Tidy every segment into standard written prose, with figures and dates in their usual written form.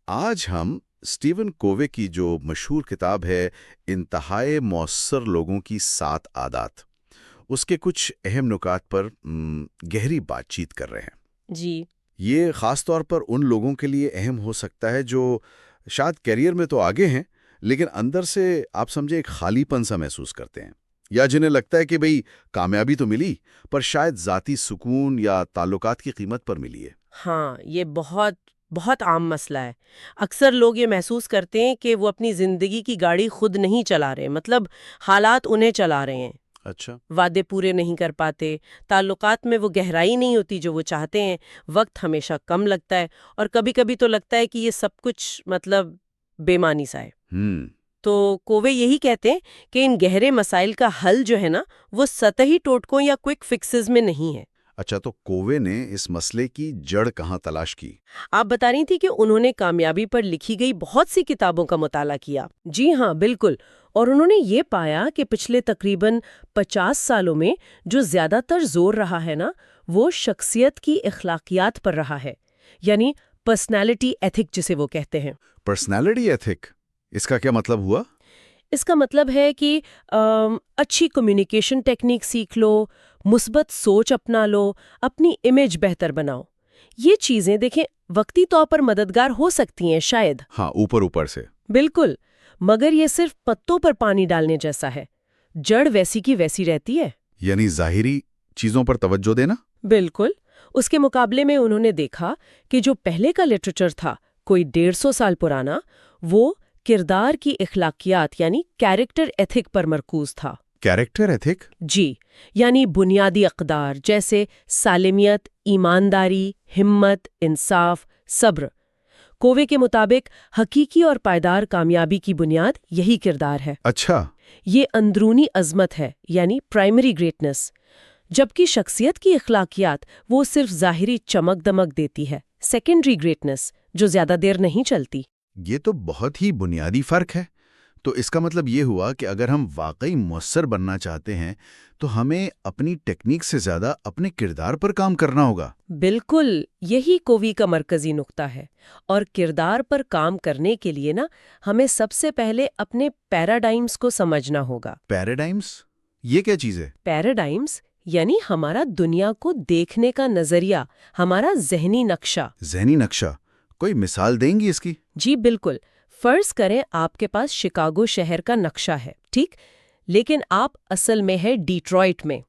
آج ہم اسٹیون کووے کی جو مشہور کتاب ہے انتہائے مؤثر لوگوں کی 7 عادات، اس کے کچھ اہم نکات پر گہری بات چیت کر رہے ہیں۔ جی یہ خاص طور پر ان لوگوں کے لیے اہم ہو سکتا ہے جو شاید کیریئر میں تو آگے ہیں لیکن اندر سے آپ سمجھے ایک خالی پن سا محسوس کرتے ہیں، یا جنہیں لگتا ہے کہ بھئی کامیابی تو ملی پر شاید ذاتی سکون یا تعلقات کی قیمت پر ملی ہے۔ ہاں، یہ بہت بہت عام مسئلہ ہے۔ اکثر لوگ یہ محسوس کرتے ہیں کہ وہ اپنی زندگی کی گاڑی خود نہیں چلا رہے، مطلب حالات انہیں چلا رہے ہیں۔ اچھا۔ وعدے پورے نہیں کر پاتے، تعلقات میں وہ گہرائی نہیں ہوتی جو وہ چاہتے ہیں، وقت ہمیشہ کم لگتا ہے، اور کبھی کبھی تو لگتا ہے کہ یہ سب کچھ مطلب بے معنی سا ہے۔ تو کووے یہی کہتے ہیں کہ ان گہرے مسائل کا حل جو ہے نا، وہ سطحی ٹوٹکوں یا کوئک فکسز میں نہیں ہے۔ اچھا، تو کووے نے اس مسئلے کی جڑ کہاں تلاش کی؟ آپ بتا رہی تھی کہ انہوں نے کامیابی پر لکھی گئی بہت سی کتابوں کا مطالعہ کیا۔ جی ہاں، بالکل، اور انہوں نے یہ پایا کہ پچھلے تقریباً 50 سالوں میں جو زیادہ تر زور رہا ہے نا، وہ شخصیت کی اخلاقیات پر رہا ہے، یعنی پرسنالٹی ایتھک جسے وہ کہتے ہیں۔ پرسنالٹی ایتھک، اس کا کیا مطلب ہوا؟ اس کا مطلب ہے کہ اچھی کمیونیکیشن ٹیکنیک سیکھ لو، مثبت سوچ اپنا لو، اپنی امیج بہتر بناؤ۔ یہ چیزیں دیکھیں وقتی طور پر مددگار ہو سکتی ہیں شاید، ہاں، اوپر سے۔ بالکل، مگر یہ صرف پتوں پر پانی ڈالنے جیسا ہے، جڑ ویسی کی ویسی رہتی ہے۔ یعنی ظاہری چیزوں پر توجہ دینا؟ بالکل، اس کے مقابلے میں انہوں نے دیکھا کہ جو پہلے کا لٹریچر تھا، کوئی 150 سال پرانا، وہ کردار کی اخلاقیات یعنی کیریکٹر ایتھک پر مرکوز تھا۔ Character ethic? جی، یعنی بنیادی اقدار جیسے سالمیت، ایمانداری، ہمت، انصاف، صبر۔ کووے کے مطابق حقیقی اور پائیدار کامیابی کی بنیاد یہی کردار ہے۔ اچھا۔ یہ اندرونی عظمت ہے، یعنی پرائمری گریٹنس، جبکہ شخصیت کی اخلاقیات وہ صرف ظاہری چمک دمک دیتی ہے، سیکنڈری گریٹنس جو زیادہ دیر نہیں چلتی۔ یہ تو بہت ہی بنیادی فرق ہے۔ تو اس کا مطلب یہ ہوا کہ اگر ہم واقعی مؤثر بننا چاہتے ہیں تو ہمیں اپنی ٹیکنیک سے زیادہ اپنے کردار پر کام کرنا ہوگا۔ بالکل، یہی کووی کا مرکزی نقطہ ہے، اور کردار پر کام کرنے کے لیے نا ہمیں سب سے پہلے اپنے پیراڈائمز کو سمجھنا ہوگا۔ پیراڈائمز؟ یہ کیا چیز ہے؟ پیراڈائمز یعنی ہمارا دنیا کو دیکھنے کا نظریہ، ہمارا ذہنی نقشہ۔ ذہنی نقشہ؟ کوئی مثال دیں گی اس کی؟ جی بالکل، فرض کریں آپ کے پاس شکاگو شہر کا نقشہ ہے، ٹھیک، لیکن آپ اصل میں ہے ڈیٹرائٹ میں۔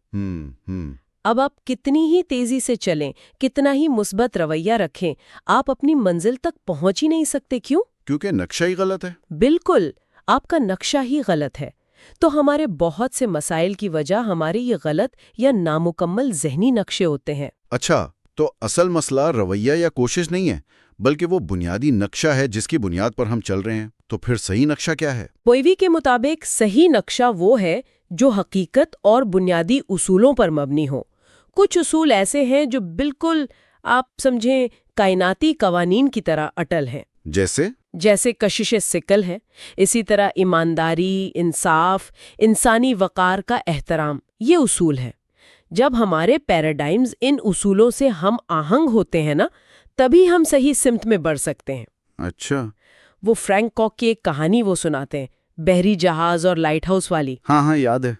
اب آپ کتنی ہی تیزی سے چلیں، کتنا ہی مثبت رویہ رکھیں، آپ اپنی منزل تک پہنچ ہی نہیں سکتے۔ کیوں؟ کیونکہ نقشہ ہی غلط ہے۔ بالکل، آپ کا نقشہ ہی غلط ہے۔ تو ہمارے بہت سے مسائل کی وجہ ہمارے یہ غلط یا نامکمل ذہنی نقشے ہوتے ہیں۔ اچھا، تو اصل مسئلہ رویہ یا کوشش نہیں ہے بلکہ وہ بنیادی نقشہ ہے جس کی بنیاد پر ہم چل رہے ہیں۔ تو پھر صحیح نقشہ کیا ہے؟ کووے کے مطابق صحیح نقشہ وہ ہے جو حقیقت اور بنیادی اصولوں پر مبنی ہو۔ کچھ اصول ایسے ہیں جو بالکل آپ سمجھیں کائناتی قوانین کی طرح اٹل ہیں، جیسے کشش ثقل ہے، اسی طرح ایمانداری، انصاف، انسانی وقار کا احترام، یہ اصول ہیں۔ جب ہمارے پیراڈائمز ان اصولوں سے ہم آہنگ ہوتے ہیں نا، تبھی ہم صحیح سمت میں بڑھ سکتے ہیں۔ اچھا۔ وہ فرینک کوک کی ایک کہانی وہ سناتے ہیں، بحری جہاز اور لائٹ ہاؤس والی۔ ہاں یاد ہے۔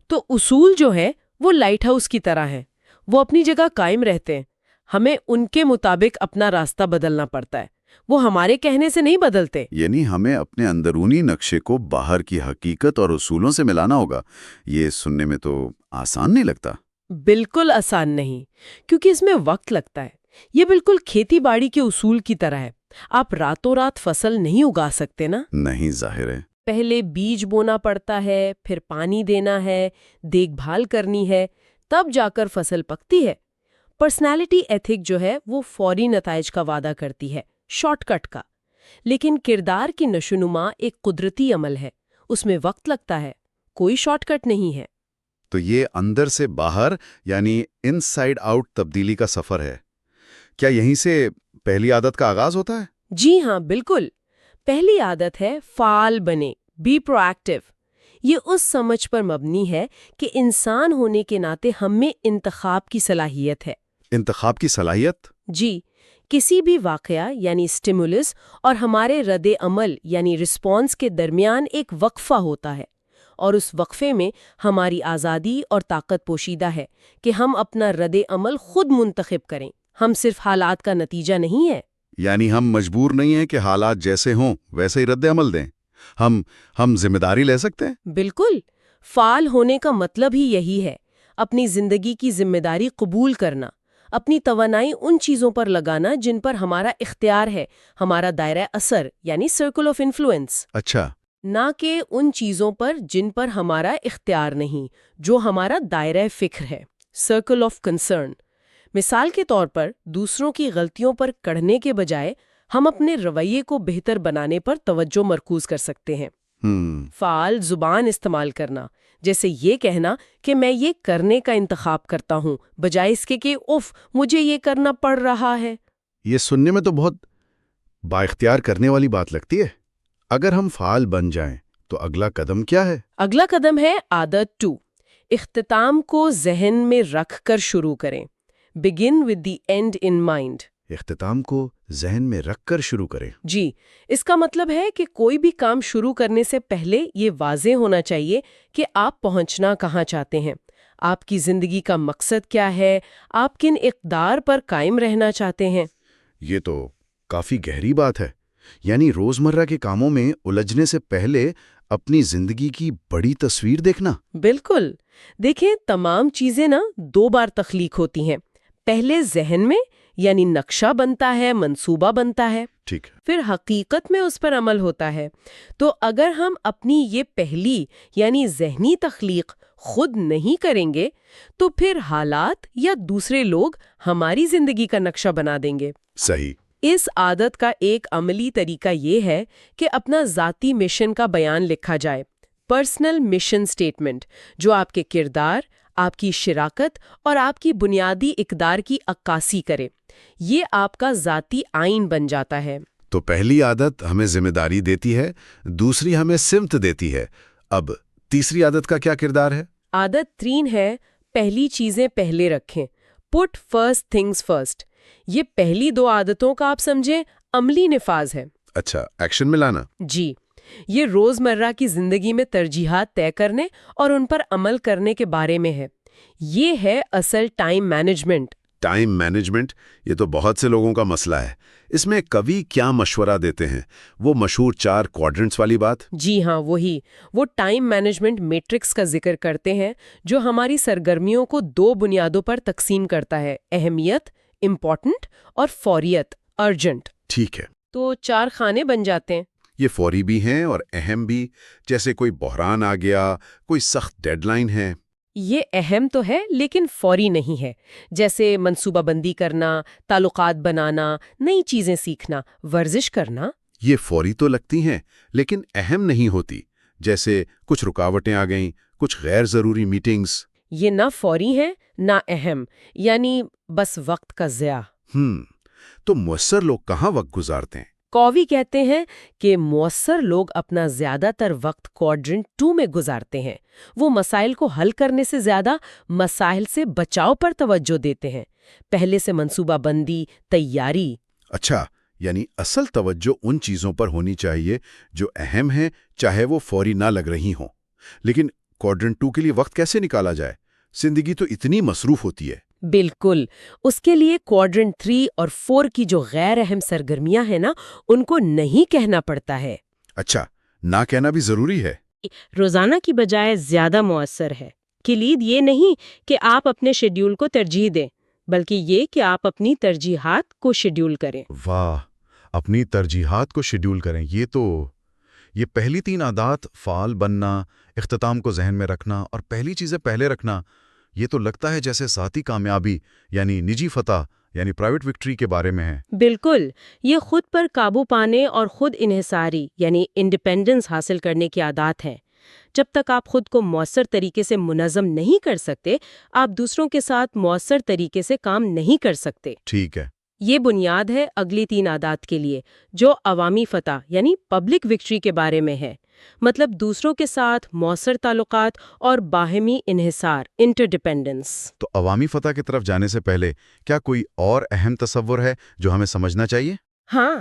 تو اصول جو ہے وہ لائٹ ہاؤس کی طرح ہیں، وہ اپنی جگہ قائم رہتے ہیں، ہمیں ان کے مطابق اپنا راستہ بدلنا پڑتا ہے، وہ ہمارے کہنے سے نہیں بدلتے۔ یعنی ہمیں اپنے اندرونی نقشے کو باہر کی حقیقت اور اصولوں سے ملانا ہوگا۔ یہ سننے میں تو آسان نہیں لگتا۔ بالکل آسان نہیں، کیونکہ اس میں وقت لگتا ہے۔ یہ بالکل کھیتی باڑی کے اصول کی طرح ہے، آپ راتوں رات فصل نہیں اگا سکتے نا۔ نہیں، ظاہر ہے۔ پہلے بیج بونا پڑتا ہے، پھر پانی دینا ہے، دیکھ بھال کرنی ہے، تب جا کر فصل پکتی ہے۔ پرسنالٹی ایتھک جو ہے وہ فوری نتائج کا وعدہ کرتی ہے، شارٹ کٹ کا، لیکن کردار کی نشوونما ایک قدرتی عمل ہے، اس میں وقت لگتا ہے، کوئی شارٹ کٹ نہیں ہے۔ تو یہ اندر سے باہر یعنی ان سائڈ آؤٹ تبدیلی کا سفر ہے۔ کیا یہیں سے پہلی عادت کا آغاز ہوتا ہے؟ جی ہاں، بالکل۔ پہلی عادت ہے فعال بنے، بی پرو ایکٹیو۔ یہ اس سمجھ پر مبنی ہے کہ انسان ہونے کے ناطے ہم میں انتخاب کی صلاحیت ہے۔ انتخاب کی صلاحیت؟ جی، کسی بھی واقعہ یعنی اسٹیمولس اور ہمارے رد عمل یعنی رسپانس کے درمیان ایک وقفہ ہوتا ہے، اور اس وقفے میں ہماری آزادی اور طاقت پوشیدہ ہے کہ ہم اپنا رد عمل خود منتخب کریں، ہم صرف حالات کا نتیجہ نہیں ہے۔ یعنی ہم مجبور نہیں ہیں کہ حالات جیسے ہوں ویسے ہی رد عمل دیں، ہم ذمہ داری لے سکتے ہیں۔ بالکل، فعال ہونے کا مطلب ہی یہی ہے، اپنی زندگی کی ذمہ داری قبول کرنا، اپنی توانائی ان چیزوں پر لگانا جن پر ہمارا اختیار ہے، ہمارا دائرہ اثر یعنی سرکل آف انفلوئنس، اچھا، نہ کہ ان چیزوں پر جن پر ہمارا اختیار نہیں، جو ہمارا دائرہ فکر ہے، سرکل آف کنسرن۔ مثال کے طور پر دوسروں کی غلطیوں پر کڑھنے کے بجائے ہم اپنے رویے کو بہتر بنانے پر توجہ مرکوز کر سکتے ہیں۔ فعال زبان استعمال کرنا، جیسے یہ کہنا کہ میں یہ کرنے کا انتخاب کرتا ہوں بجائے اس کے کہ اف مجھے یہ کرنا پڑ رہا ہے۔ یہ سننے میں تو بہت بااختیار کرنے والی بات لگتی ہے۔ اگر ہم فعال بن جائیں تو اگلا قدم کیا ہے؟ اگلا قدم ہے عادت 2، اختتام کو ذہن میں رکھ کر شروع کریں۔ Begin with the end in mind۔ اختتام کو ذہن میں رکھ کر شروع کریں۔ جی، اس کا مطلب ہے کہ کوئی بھی کام شروع کرنے سے پہلے یہ واضح ہونا چاہیے کہ آپ پہنچنا کہاں چاہتے ہیں، آپ کی زندگی کا مقصد کیا ہے، آپ کن اقدار پر قائم رہنا چاہتے ہیں۔ یہ تو کافی گہری بات ہے، یعنی روزمرہ کے کاموں میں الجھنے سے پہلے اپنی زندگی کی بڑی تصویر دیکھنا۔ بالکل، دیکھیں تمام چیزیں نا 2 بار تخلیق ہوتی ہیں، پہلے ذہن میں یعنی نقشہ بنتا ہے، منصوبہ بنتا ہے، ٹھیک ہے، پھر حقیقت میں اس پر عمل ہوتا ہے۔ تو اگر ہم اپنی یہ پہلی یعنی ذہنی تخلیق خود نہیں کریں گے تو پھر حالات یا دوسرے لوگ ہماری زندگی کا نقشہ بنا دیں گے۔ صحیح۔ اس عادت کا ایک عملی طریقہ یہ ہے کہ اپنا ذاتی مشن کا بیان لکھا جائے، پرسنل مشن سٹیٹمنٹ، جو آپ کے کردار، آپ کی شراکت اور آپ کی بنیادی اقدار کی عکاسی کرے۔ یہ آپ کا ذاتی آئین بن جاتا ہے۔ تو پہلی عادت ہمیں ذمہ داری دیتی ہے، دوسری ہمیں سمت دیتی ہے۔ اب تیسری عادت کا کیا کردار ہے؟ عادت 3 ہے، پہلی چیزیں پہلے رکھیں، پٹ فرسٹ تھنگز فرسٹ۔ یہ پہلی 2 عادتوں کا آپ سمجھیں عملی نفاذ ہے۔ اچھا، ایکشن میں لانا۔ جی، یہ روزمرہ کی زندگی میں ترجیحات طے کرنے اور ان پر عمل کرنے کے بارے میں ہے۔ یہ ہے اصل ٹائم مینجمنٹ۔ ٹائم مینجمنٹ، یہ تو بہت سے لوگوں کا مسئلہ ہے۔ اس میں کوی کیا مشورہ دیتے ہیں؟ وہ مشہور 4 کوادرنٹس والی بات؟ جی ہاں، وہی۔ وہ ٹائم مینجمنٹ میٹرکس کا ذکر کرتے ہیں جو ہماری سرگرمیوں کو 2 بنیادوں پر تقسیم کرتا ہے: اہمیت، امپورٹنٹ، اور فوریت، ارجنٹ۔ ٹھیک ہے۔ تو 4 خانے بن جاتے ہیں۔ یہ فوری بھی ہیں اور اہم بھی، جیسے کوئی بحران آ گیا، کوئی سخت ڈیڈ لائن ہے۔ یہ اہم تو ہے لیکن فوری نہیں ہے، جیسے منصوبہ بندی کرنا، تعلقات بنانا، نئی چیزیں سیکھنا، ورزش کرنا۔ یہ فوری تو لگتی ہیں لیکن اہم نہیں ہوتی، جیسے کچھ رکاوٹیں آ گئیں، کچھ غیر ضروری میٹنگز۔ یہ نہ فوری ہیں نہ اہم، یعنی بس وقت کا ضیاع۔ تو مؤثر لوگ کہاں وقت گزارتے ہیں؟ کووی کہتے ہیں کہ مؤثر لوگ اپنا زیادہ تر وقت کوادرنٹ 2 میں گزارتے ہیں۔ وہ مسائل کو حل کرنے سے زیادہ مسائل سے بچاؤ پر توجہ دیتے ہیں، پہلے سے منصوبہ بندی، تیاری۔ اچھا، یعنی اصل توجہ ان چیزوں پر ہونی چاہیے جو اہم ہیں، چاہے وہ فوری نہ لگ رہی ہوں۔ لیکن کوادرنٹ 2 کے لیے وقت کیسے نکالا جائے؟ زندگی تو اتنی مصروف ہوتی ہے۔ بالکل، اس کے لیے کوادرنٹ 3 اور 4 کی جو غیر اہم سرگرمیاں ہیں نا، ان کو نہیں کہنا پڑتا ہے۔ اچھا، نہ کہنا بھی ضروری ہے۔ روزانہ کی بجائے زیادہ مؤثر ہے۔ کلید یہ نہیں کہ آپ اپنے شیڈیول کو ترجیح دیں، بلکہ یہ کہ آپ اپنی ترجیحات کو شیڈیول کریں۔ واہ، اپنی ترجیحات کو شیڈیول کریں۔ یہ پہلی 3 عادات، فعال بننا، اختتام کو ذہن میں رکھنا اور پہلی چیزیں پہلے رکھنا، یہ تو لگتا ہے جیسے ذاتی کامیابی یعنی نجی فتح یعنی پرائیویٹ وکٹری کے بارے میں ہے۔ بالکل، یہ خود پر قابو پانے اور خود انحصاری یعنی انڈیپینڈنس حاصل کرنے کی عادات ہیں۔ جب تک آپ خود کو مؤثر طریقے سے منظم نہیں کر سکتے، آپ دوسروں کے ساتھ مؤثر طریقے سے کام نہیں کر سکتے۔ ٹھیک ہے۔ یہ بنیاد ہے اگلی 3 عادات کے لیے، جو عوامی فتح یعنی پبلک وکٹری کے بارے میں ہے۔ مطلب دوسروں کے ساتھ مؤثر تعلقات اور باہمی انحصار انٹرڈیپینڈنس۔ تو عوامی فتح کی طرف جانے سے پہلے کیا کوئی اور اہم تصور ہے جو ہمیں سمجھنا چاہیے؟ ہاں،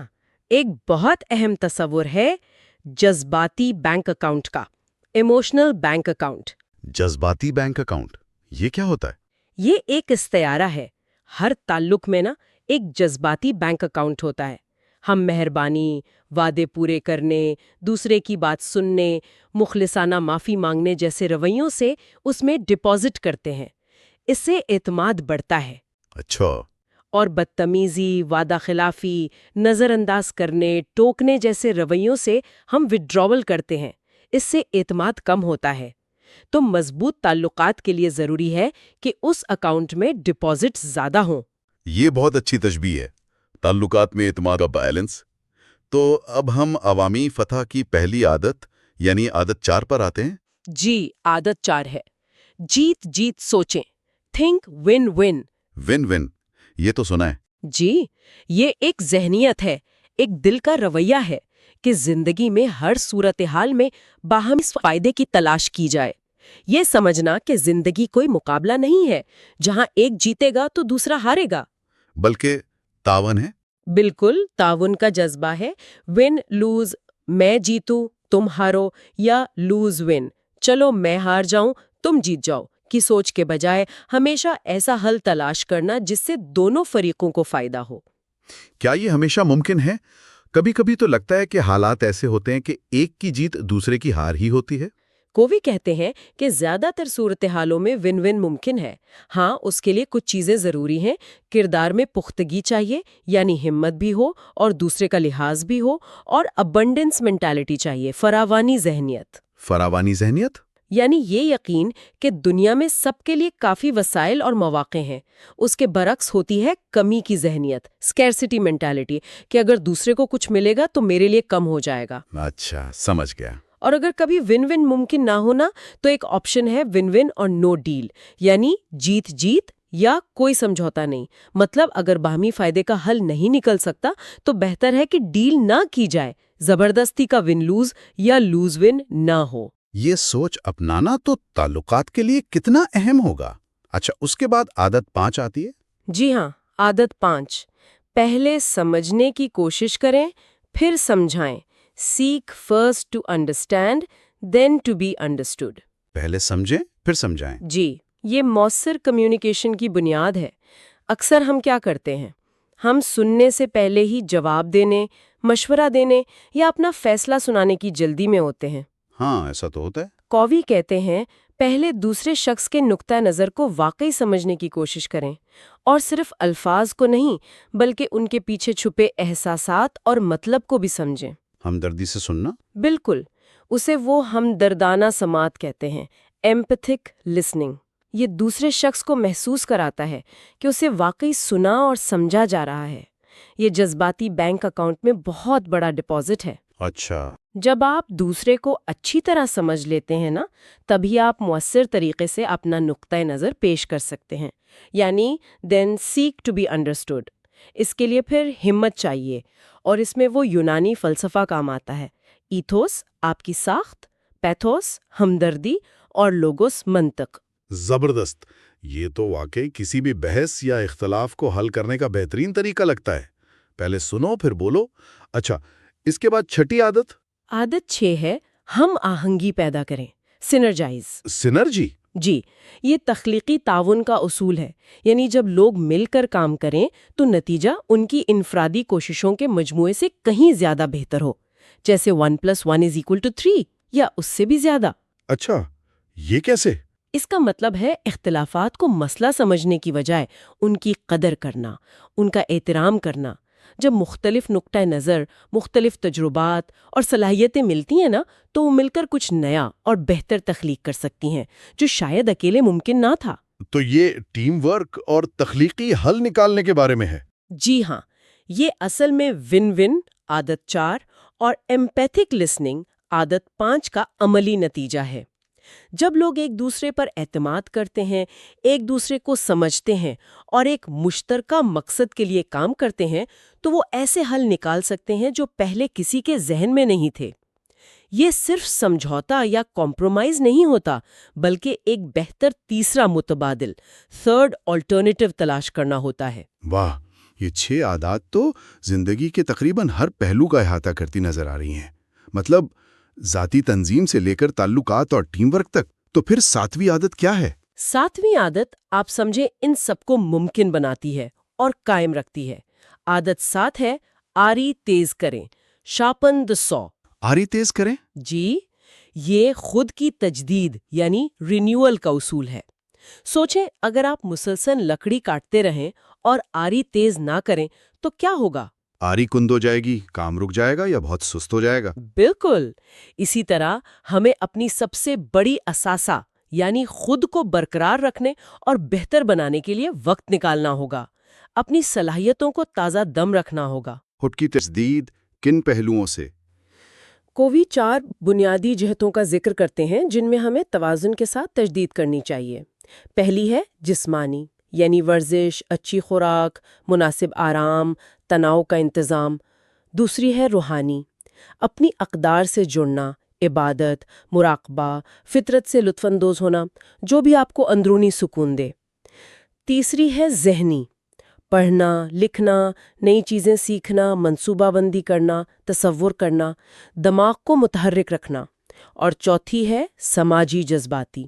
ایک بہت اہم تصور ہے جذباتی بینک اکاؤنٹ کا، ایموشنل بینک اکاؤنٹ۔ جذباتی بینک اکاؤنٹ، یہ کیا ہوتا ہے؟ یہ ایک استعارہ ہے۔ ہر تعلق میں ایک جذباتی بینک اکاؤنٹ ہوتا ہے۔ ہم مہربانی، وعدے پورے کرنے، دوسرے کی بات سننے، مخلصانہ معافی مانگنے جیسے رویوں سے اس میں ڈپازٹ کرتے ہیں۔ اس سے اعتماد بڑھتا ہے۔ اچھا۔ اور بدتمیزی، وعدہ خلافی، نظر انداز کرنے، ٹوکنے جیسے رویوں سے ہم وڈراول کرتے ہیں۔ اس سے اعتماد کم ہوتا ہے۔ تو مضبوط تعلقات کے لیے ضروری ہے کہ اس اکاؤنٹ میں ڈپازٹ زیادہ ہوں۔ یہ بہت اچھی تشبیہ ہے، تعلقات میں اعتماد کا بیلنس۔ تو اب ہم عوامی فتح کی پہلی عادت یعنی عادت 4 پر آتے ہیں۔ جی، عادت 4 ہے، جیت جیت سوچیں، think one one. One one, یہ تو سنا ہے۔ جی، یہ ایک ذہنیت ہے، ایک دل کا رویہ ہے کہ زندگی میں ہر صورتحال میں باہمی فائدے کی تلاش کی جائے۔ یہ سمجھنا کہ زندگی کوئی مقابلہ نہیں ہے جہاں ایک جیتے گا تو دوسرا ہارے گا، بلکہ تعاون ہے۔ بالکل تعاون کا جذبہ ہے۔ ون لوز، میں جیتوں تم ہارو، یا لوز ون، چلو میں ہار جاؤں تم جیت جاؤ کی سوچ کے بجائے ہمیشہ ایسا حل تلاش کرنا جس سے دونوں فریقوں کو فائدہ ہو۔ کیا یہ ہمیشہ ممکن ہے؟ کبھی کبھی تو لگتا ہے کہ حالات ایسے ہوتے ہیں کہ ایک کی جیت دوسرے کی ہار ہی ہوتی ہے۔ کووی کہتے ہیں کہ زیادہ تر صورتحالوں میں ون ون ممکن ہے۔ ہاں، اس کے لیے کچھ چیزیں ضروری ہیں۔ کردار میں پختگی چاہیے، یعنی ہمت بھی ہو اور دوسرے کا لحاظ بھی ہو، اور ابنڈنس مینٹالٹی چاہیے، فراوانی ذہنیت۔ فراوانی ذہنیت؟ یعنی یہ یقین کہ دنیا میں سب کے لیے کافی وسائل اور مواقع ہیں۔ اس کے برعکس ہوتی ہے کمی کی ذہنیت، اسکیرسٹی مینٹالٹی، کہ اگر دوسرے کو کچھ ملے گا تو میرے لیے کم ہو جائے گا۔ اچھا، سمجھ گیا۔ اور اگر کبھی ون ون ممکن نہ ہونا تو ایک آپشن ہے ون ون اور نو ڈیل، یعنی جیت جیت یا کوئی سمجھوتا نہیں۔ مطلب اگر باہمی فائدے کا حل نہیں نکل سکتا تو بہتر ہے کہ ڈیل نہ کی جائے، زبردستی کا ون لوز یا لوز ون نہ ہو۔ یہ سوچ اپنانا تو تعلقات کے لیے کتنا اہم ہوگا۔ اچھا، اس کے بعد عادت 5 آتی ہے۔ جی ہاں، عادت 5، پہلے سمجھنے کی کوشش کریں پھر سمجھائیں۔ Seek first to understand, then to be understood۔ پہلے سمجھیں پھر سمجھائیں۔ جی، یہ مؤثر کمیونیکیشن کی بنیاد ہے۔ اکثر ہم کیا کرتے ہیں؟ ہم سننے سے پہلے ہی جواب دینے، مشورہ دینے یا اپنا فیصلہ سنانے کی جلدی میں ہوتے ہیں۔ ہاں، ایسا تو ہوتا ہے۔ کووی کہتے ہیں پہلے دوسرے شخص کے نقطہ نظر کو واقعی سمجھنے کی کوشش کریں، اور صرف الفاظ کو نہیں بلکہ ان کے پیچھے چھپے احساسات اور مطلب کو بھی سمجھیں۔ ہمدردی سے سننا؟ بالکل، اسے وہ ہمدردانہ سماعت کہتے ہیں، ایمپیتھک لسننگ۔ یہ دوسرے شخص کو محسوس کراتا ہے کہ اسے واقعی سنا اور سمجھا جا رہا ہے۔ یہ جذباتی بینک اکاؤنٹ میں بہت بڑا ڈپازٹ ہے۔ اچھا۔ جب آپ دوسرے کو اچھی طرح سمجھ لیتے ہیں تبھی آپ مؤثر طریقے سے اپنا نقطۂ نظر پیش کر سکتے ہیں، یعنی then seek to be understood۔ اس کے لیے پھر ہمت چاہیے، اور اس میں وہ یونانی فلسفہ کام آتا ہے۔ ایتھوس آپ کی ساخت، پیتھوس ہمدردی، اور لوگوس منطق۔ زبردست! یہ تو واقعی کسی بھی بحث یا اختلاف کو حل کرنے کا بہترین طریقہ لگتا ہے۔ پہلے سنو پھر بولو۔ اچھا، اس کے بعد چھٹی عادت؟ عادت 6 ہے، ہم آہنگی پیدا کریں، سینرجائز۔ سینرجی؟ جی، یہ تخلیقی تعاون کا اصول ہے، یعنی جب لوگ مل کر کام کریں تو نتیجہ ان کی انفرادی کوششوں کے مجموعے سے کہیں زیادہ بہتر ہو، جیسے 1+1=3 یا اس سے بھی زیادہ۔ اچھا، یہ کیسے؟ اس کا مطلب ہے اختلافات کو مسئلہ سمجھنے کی بجائے ان کی قدر کرنا، ان کا احترام کرنا۔ جب مختلف نقطہ نظر، مختلف تجربات اور صلاحیتیں ملتی ہیں تو وہ مل کر کچھ نیا اور بہتر تخلیق کر سکتی ہیں جو شاید اکیلے ممکن نہ تھا۔ تو یہ ٹیم ورک اور تخلیقی حل نکالنے کے بارے میں ہے؟ جی ہاں، یہ اصل میں ون ون عادت 4 اور ایمپیتھک لسننگ عادت 5 کا عملی نتیجہ ہے۔ جب لوگ ایک دوسرے پر اعتماد کرتے ہیں، ایک دوسرے کو سمجھتے ہیں اور ایک مشترکہ مقصد کے لیے کام کرتے ہیں تو وہ ایسے حل نکال سکتے ہیں جو پہلے کسی کے ذہن میں نہیں تھے۔ یہ صرف سمجھوتا یا کمپرومائز نہیں ہوتا، بلکہ ایک بہتر تیسرا متبادل، تھرڈ آلٹرنیٹو تلاش کرنا ہوتا ہے۔ واہ، یہ 6 عادات تو زندگی کے تقریباً ہر پہلو کا احاطہ کرتی نظر آ رہی ہیں۔ مطلب ذاتی تنظیم سے لے کر تعلقات اور ٹیم ورک تک۔ تو پھر 7ویں عادت کیا ہے؟ 7ویں عادت آپ سمجھیں ان سب کو ممکن بناتی ہے اور قائم رکھتی ہے۔ عادت 7 ہے آری تیز کریں، شارپن دی سو۔ آری تیز کریں؟ جی، یہ خود کی تجدید یعنی رینیول کا اصول ہے۔ سوچیں، اگر آپ مسلسل لکڑی کاٹتے رہیں اور آری تیز نہ کریں تو کیا ہوگا؟ آری کند ہو جائے گی، کام رک جائے گا یا بہت سست ہو جائے گا۔ بالکل اسی طرح ہمیں اپنی سب سے بڑی اثاثہ یعنی خود کو برقرار رکھنے اور بہتر بنانے کے لیے وقت نکالنا ہوگا، اپنی صلاحیتوں کو تازہ دم رکھنا ہوگا۔ خود کی تجدید کن پہلوؤں سے؟ کووی 4 بنیادی جہتوں کا ذکر کرتے ہیں جن میں ہمیں توازن کے ساتھ تجدید کرنی چاہیے۔ پہلی ہے جسمانی، یعنی ورزش، اچھی خوراک، مناسب آرام، تناؤ کا انتظام۔ دوسری ہے روحانی، اپنی اقدار سے جڑنا، عبادت، مراقبہ، فطرت سے لطف اندوز ہونا، جو بھی آپ کو اندرونی سکون دے۔ تیسری ہے ذہنی، پڑھنا، لکھنا، نئی چیزیں سیکھنا، منصوبہ بندی کرنا، تصور کرنا، دماغ کو متحرک رکھنا۔ اور چوتھی ہے سماجی جذباتی،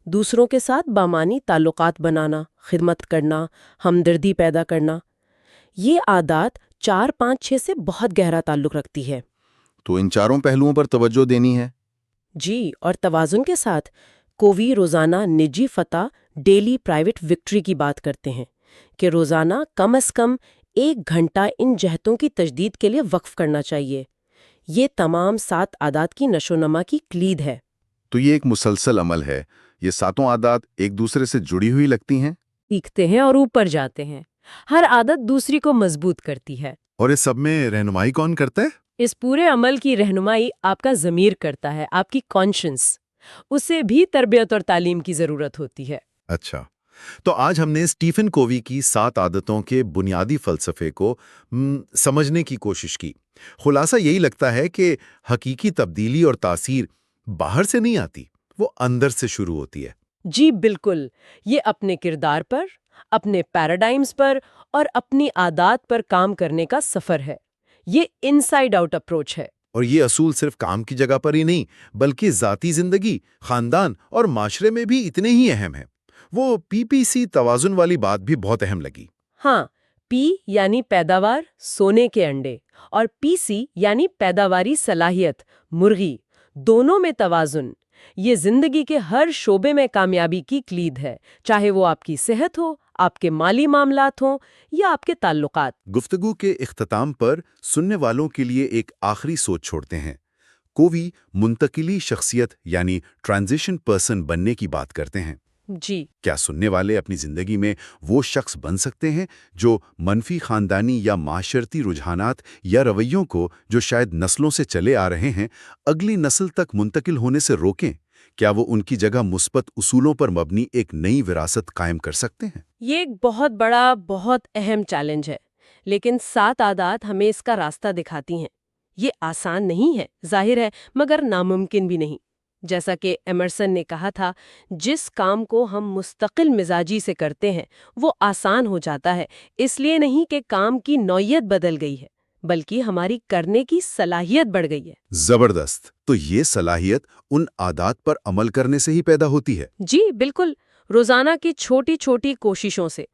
دوسروں کے ساتھ بامانی تعلقات بنانا، خدمت کرنا، ہمدردی پیدا کرنا۔ یہ عادات 4، 5، 6 سے بہت گہرا تعلق رکھتی ہے۔ تو ان چاروں پہلوؤں پر توجہ دینی ہے۔ جی، اور توازن کے ساتھ کووی روزانہ نجی فتح، ڈیلی پرائیویٹ وکٹری کی بات کرتے ہیں کہ روزانہ کم از کم 1 گھنٹہ ان جہتوں کی تجدید کے لیے وقف کرنا چاہیے۔ یہ تمام 7 عادات کی نشو و نما کی کلید ہے۔ تو یہ ایک مسلسل عمل ہے۔ یہ 7 عادات ایک دوسرے سے جڑی ہوئی لگتی ہیں، سیکھتے ہیں اور اوپر جاتے ہیں۔ ہر عادت دوسری کو مضبوط کرتی ہے۔ اور اس سب میں رہنمائی کون کرتا ہے؟ اس پورے عمل کی رہنمائی آپ کا ضمیر کرتا ہے، آپ کی کانشنس۔ اسے بھی تربیت اور تعلیم کی ضرورت ہوتی ہے۔ اچھا، تو آج ہم نے اسٹیفن کووی کی 7 عادتوں کے بنیادی فلسفے کو سمجھنے کی کوشش کی۔ خلاصہ یہی لگتا ہے کہ حقیقی تبدیلی اور تاثیر باہر سے نہیں آتی، وہ اندر سے شروع ہوتی ہے۔ جی بالکل، یہ اپنے کردار پر، اپنے پیراڈائمز پر اور اپنی عادات پر کام کرنے کا سفر ہے۔ یہ انسائیڈ آؤٹ اپروچ ہے۔ اور یہ اصول صرف کام کی جگہ پر ہی نہیں، بلکہ ذاتی زندگی، خاندان اور معاشرے میں بھی اتنے ہی اہم ہیں۔ وہ PPC توازن والی بات بھی بہت اہم لگی۔ ہاں، پی یعنی پیداوار، سونے کے انڈے، اور PC یعنی پیداواری صلاحیت، مرغی، دونوں میں توازن۔ یہ زندگی کے ہر شعبے میں کامیابی کی کلید ہے، چاہے وہ آپ کی صحت ہو، آپ کے مالی معاملات ہوں یا آپ کے تعلقات۔ گفتگو کے اختتام پر سننے والوں کے لیے ایک آخری سوچ چھوڑتے ہیں۔ کووی منتقلی شخصیت یعنی ٹرانزیشن پرسن بننے کی بات کرتے ہیں۔ جی، کیا سننے والے اپنی زندگی میں وہ شخص بن سکتے ہیں جو منفی خاندانی یا معاشرتی رجحانات یا رویوں کو جو شاید نسلوں سے چلے آ رہے ہیں، اگلی نسل تک منتقل ہونے سے روکیں؟ کیا وہ ان کی جگہ مثبت اصولوں پر مبنی ایک نئی وراثت قائم کر سکتے ہیں؟ یہ ایک بہت بڑا، بہت اہم چیلنج ہے، لیکن 7 عادات ہمیں اس کا راستہ دکھاتی ہیں۔ یہ آسان نہیں ہے، ظاہر ہے، مگر ناممکن بھی نہیں۔ جیسا کہ ایمرسن نے کہا تھا، جس کام کو ہم مستقل مزاجی سے کرتے ہیں وہ آسان ہو جاتا ہے، اس لیے نہیں کہ کام کی نوعیت بدل گئی ہے، بلکہ ہماری کرنے کی صلاحیت بڑھ گئی ہے۔ زبردست! تو یہ صلاحیت ان عادات پر عمل کرنے سے ہی پیدا ہوتی ہے۔ جی بالکل، روزانہ کی چھوٹی چھوٹی کوششوں سے۔